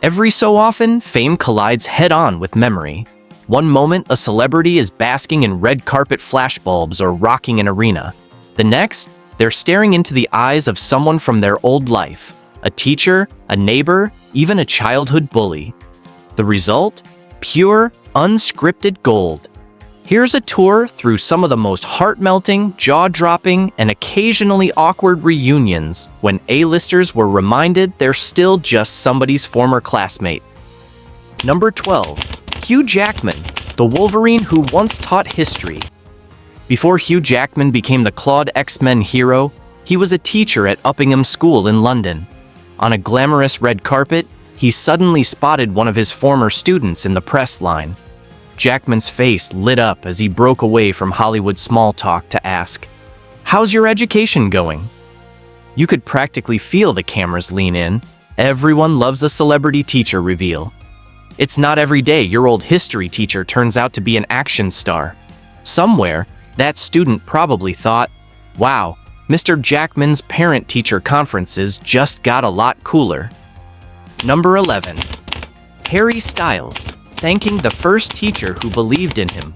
Every so often, fame collides head-on with memory. One moment, a celebrity is basking in red carpet flashbulbs or rocking an arena. The next, they're staring into the eyes of someone from their old life, a teacher, a neighbor, even a childhood bully. The result? Pure, unscripted gold. Here's a tour through some of the most heart-melting, jaw-dropping, and occasionally awkward reunions when A-listers were reminded they're still just somebody's former classmate. Number 12. Hugh Jackman, the Wolverine who once taught history. Before Hugh Jackman became the Claude X-Men hero, he was a teacher at Uppingham School in London. On a glamorous red carpet, he suddenly spotted one of his former students in the press line. Jackman's face lit up as he broke away from Hollywood small talk to ask, "How's your education going?" You could practically feel the cameras lean in. Everyone loves a celebrity teacher reveal. It's not every day your old history teacher turns out to be an action star. Somewhere, that student probably thought, "Wow, Mr. Jackman's parent-teacher conferences just got a lot cooler." Number 11. Harry Styles, thanking the first teacher who believed in him.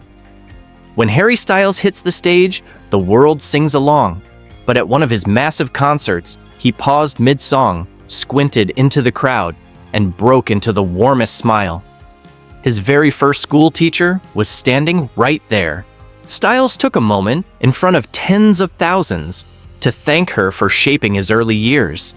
When Harry Styles hits the stage, the world sings along. But at one of his massive concerts, he paused mid-song, squinted into the crowd, and broke into the warmest smile. His very first school teacher was standing right there. Styles took a moment, in front of tens of thousands, to thank her for shaping his early years.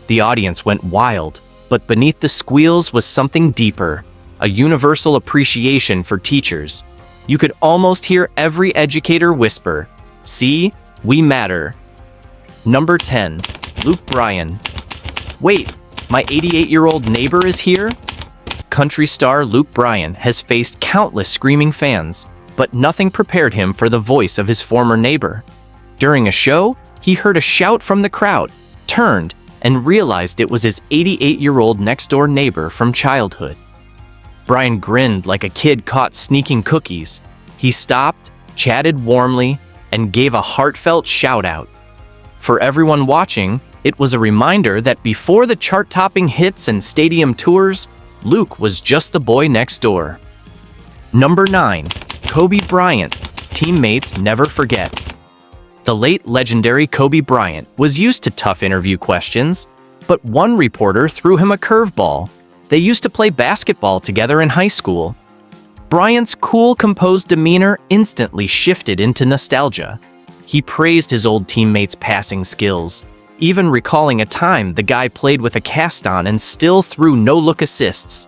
The audience went wild, but beneath the squeals was something deeper, a universal appreciation for teachers. You could almost hear every educator whisper, "See, we matter." Number 10. Luke Bryan. Wait, my 88-year-old neighbor is here? Country star Luke Bryan has faced countless screaming fans, but nothing prepared him for the voice of his former neighbor. During a show, he heard a shout from the crowd, turned, and realized it was his 88-year-old next-door neighbor from childhood. Bryan grinned like a kid caught sneaking cookies. He stopped, chatted warmly, and gave a heartfelt shout-out. For everyone watching, it was a reminder that before the chart-topping hits and stadium tours, Luke was just the boy next door. Number 9. Kobe Bryant. Teammates never forget. The late legendary Kobe Bryant was used to tough interview questions, but one reporter threw him a curveball. They used to play basketball together in high school. Bryant's cool, composed demeanor instantly shifted into nostalgia. He praised his old teammates' passing skills, even recalling a time the guy played with a cast on and still threw no-look assists.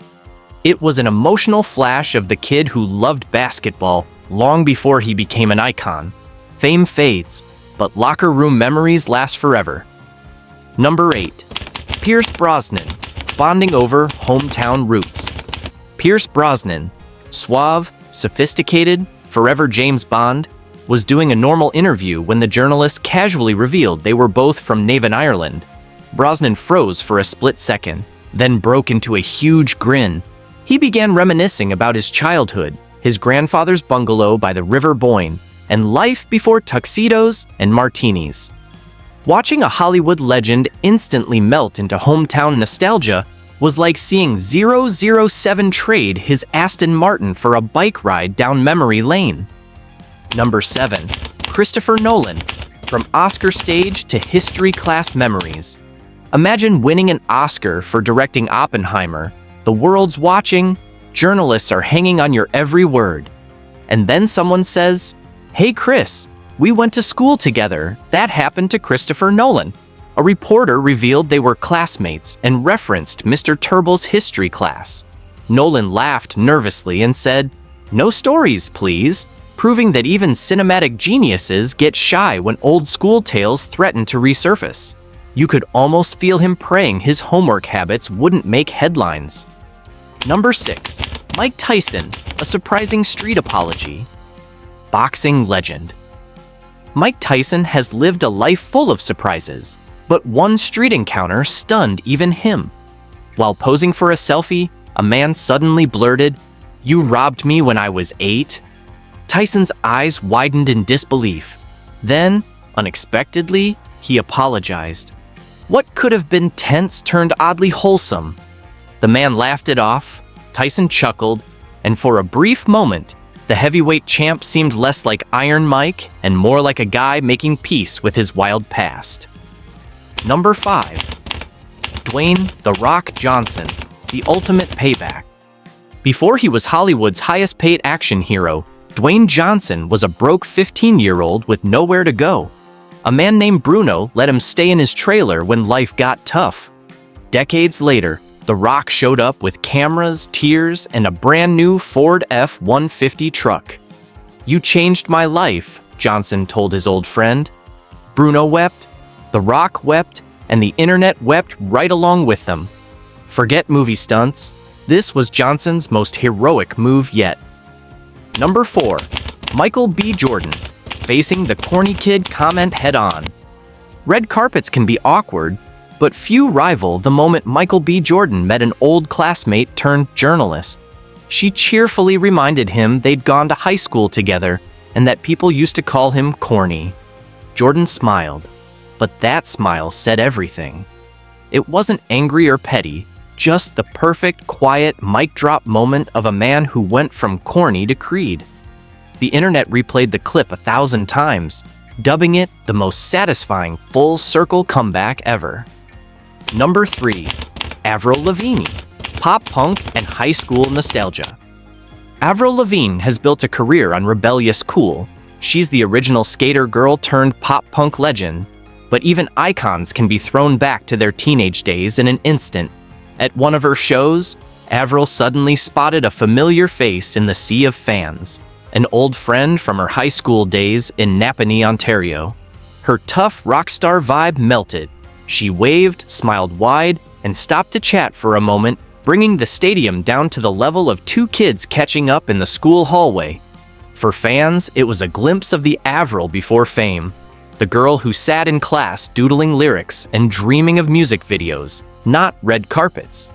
It was an emotional flash of the kid who loved basketball long before he became an icon. Fame fades, but locker room memories last forever. Number 8. Pierce Brosnan, bonding over hometown roots. Pierce Brosnan, suave, sophisticated, forever James Bond, was doing a normal interview when the journalist casually revealed they were both from Navan, Ireland. Brosnan froze for a split second, then broke into a huge grin. He began reminiscing about his childhood, his grandfather's bungalow by the River Boyne, and life before tuxedos and martinis. Watching a Hollywood legend instantly melt into hometown nostalgia was like seeing 007 trade his Aston Martin for a bike ride down memory lane. Number 7. Christopher Nolan, from Oscar stage to history class memories. Imagine winning an Oscar for directing Oppenheimer. The world's watching, journalists are hanging on your every word. And then someone says, "Hey Chris, we went to school together. That happened to Christopher Nolan." A reporter revealed they were classmates and referenced Mr. Turble's history class. Nolan laughed nervously and said, "No stories, please," proving that even cinematic geniuses get shy when old school tales threaten to resurface. You could almost feel him praying his homework habits wouldn't make headlines. Number 6. Mike Tyson, a surprising street apology. Boxing legend. Mike Tyson has lived a life full of surprises, but one street encounter stunned even him. While posing for a selfie, a man suddenly blurted, "You robbed me when I was 8?" Tyson's eyes widened in disbelief. Then, unexpectedly, he apologized. What could have been tense turned oddly wholesome. The man laughed it off, Tyson chuckled, and for a brief moment, the heavyweight champ seemed less like Iron Mike and more like a guy making peace with his wild past. Number 5. Dwayne "The Rock" Johnson, the ultimate payback. Before he was Hollywood's highest-paid action hero, Dwayne Johnson was a broke 15-year-old with nowhere to go. A man named Bruno let him stay in his trailer when life got tough. Decades later, The Rock showed up with cameras, tears, and a brand new Ford F-150 truck. "You changed my life," Johnson told his old friend. Bruno wept, The Rock wept, and the internet wept right along with them. Forget movie stunts. This was Johnson's most heroic move yet. Number 4. Michael B. Jordan, facing the corny kid comment head-on. Red carpets can be awkward, but few rival the moment Michael B. Jordan met an old classmate turned journalist. She cheerfully reminded him they'd gone to high school together and that people used to call him corny. Jordan smiled, but that smile said everything. It wasn't angry or petty, just the perfect, quiet, mic-drop moment of a man who went from corny to Creed. The internet replayed the clip 1,000 times, dubbing it the most satisfying full-circle comeback ever. Number 3. Avril Lavigne, pop punk and high school nostalgia. Avril Lavigne has built a career on rebellious cool. She's the original skater girl turned pop punk legend, but even icons can be thrown back to their teenage days in an instant. At one of her shows, Avril suddenly spotted a familiar face in the sea of fans, an old friend from her high school days in Napanee, Ontario. Her tough rock star vibe melted. She waved, smiled wide, and stopped to chat for a moment, bringing the stadium down to the level of 2 kids catching up in the school hallway. For fans, it was a glimpse of the Avril before fame, the girl who sat in class doodling lyrics and dreaming of music videos, not red carpets.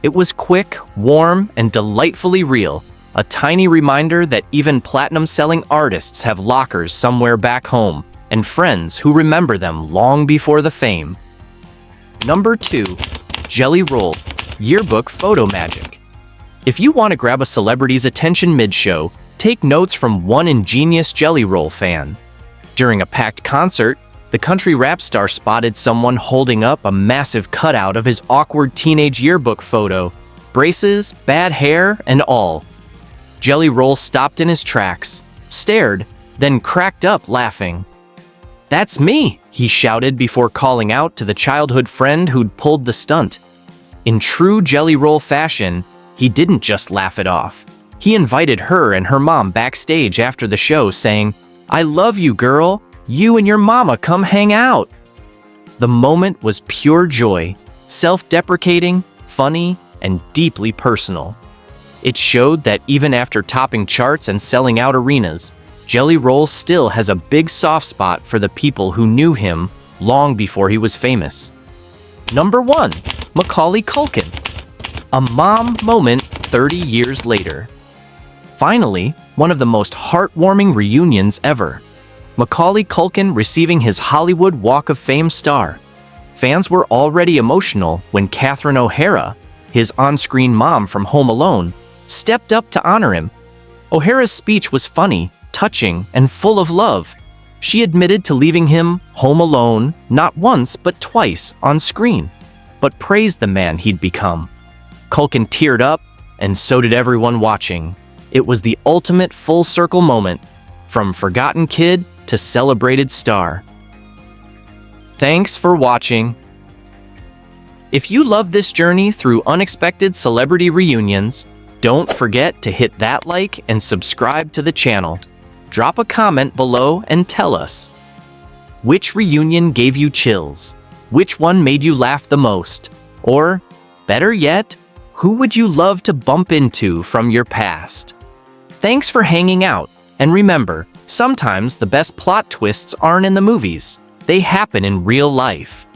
It was quick, warm, and delightfully real, a tiny reminder that even platinum-selling artists have lockers somewhere back home, and friends who remember them long before the fame. Number 2. Jelly Roll, yearbook photo magic. If you want to grab a celebrity's attention mid-show, take notes from one ingenious Jelly Roll fan. During a packed concert, the country rap star spotted someone holding up a massive cutout of his awkward teenage yearbook photo, braces, bad hair, and all. Jelly Roll stopped in his tracks, stared, then cracked up laughing. "That's me," he shouted before calling out to the childhood friend who'd pulled the stunt. In true Jelly Roll fashion, he didn't just laugh it off. He invited her and her mom backstage after the show, saying, "I love you, girl. You and your mama come hang out." The moment was pure joy, self-deprecating, funny, and deeply personal. It showed that even after topping charts and selling out arenas, Jelly Roll still has a big soft spot for the people who knew him long before he was famous. Number 1. Macaulay Culkin, a mom moment 30 years later. Finally, one of the most heartwarming reunions ever. Macaulay Culkin receiving his Hollywood Walk of Fame star. Fans were already emotional when Catherine O'Hara, his on-screen mom from Home Alone, stepped up to honor him. O'Hara's speech was funny, touching, and full of love. She admitted to leaving him home alone not once but twice on screen, but praised the man he'd become. Culkin teared up, and so did everyone watching. It was the ultimate full-circle moment, from forgotten kid to celebrated star. Thanks for watching. If you love this journey through unexpected celebrity reunions, don't forget to hit that like and subscribe to the channel. Drop a comment below and tell us, which reunion gave you chills? Which one made you laugh the most? Or, better yet, who would you love to bump into from your past? Thanks for hanging out, and remember, sometimes the best plot twists aren't in the movies, they happen in real life.